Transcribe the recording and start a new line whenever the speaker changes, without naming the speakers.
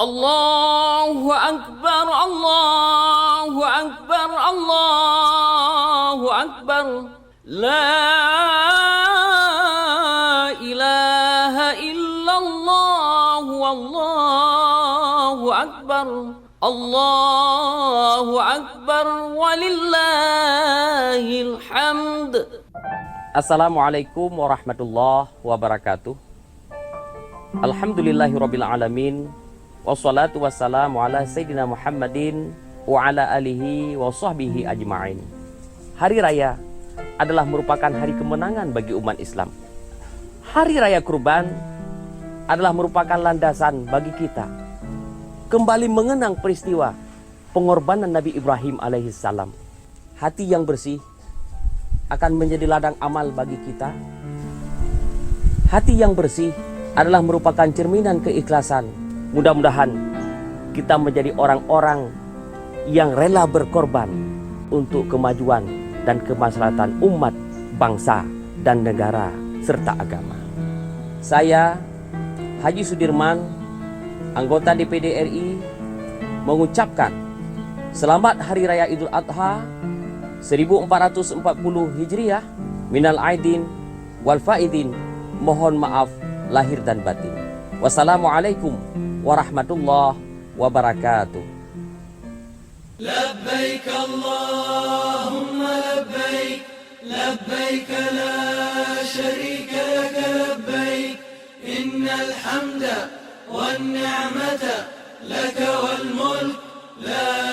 Allahu Akbar, Allahu Akbar, Allahu Akbar. La ilaha illallah, Wallahu Akbar. Allahu Akbar, walillahil hamd.
Assalamualaikum warahmatullahi wabarakatuh. Alhamdulillahirabbil alamin. Wassalatu wassalamu ala sayyidina Muhammadin wa ala alihi wa sahbihi ajma'in. Hari raya adalah merupakan hari kemenangan bagi umat Islam. Hari raya Kurban adalah merupakan landasan bagi kita kembali mengenang peristiwa pengorbanan Nabi Ibrahim alaihissalam. Hati yang bersih akan menjadi ladang amal bagi kita. Hati yang bersih adalah merupakan cerminan keikhlasan. Mudah-mudahan kita menjadi orang-orang yang rela berkorban untuk kemajuan dan kemaslahatan umat, bangsa, dan negara, serta agama. Saya, Haji Sudirman, anggota DPD RI, mengucapkan selamat Hari Raya Idul Adha 1440 Hijriah, minal aidin wal faidin, mohon maaf lahir dan batin. Wassalamualaikum warahmatullahi wabarakatuh.
Labbaik Allahumma labbaik, labbaik la sharika laka labbaik, innal hamda wan ni'mata laka wal mulk la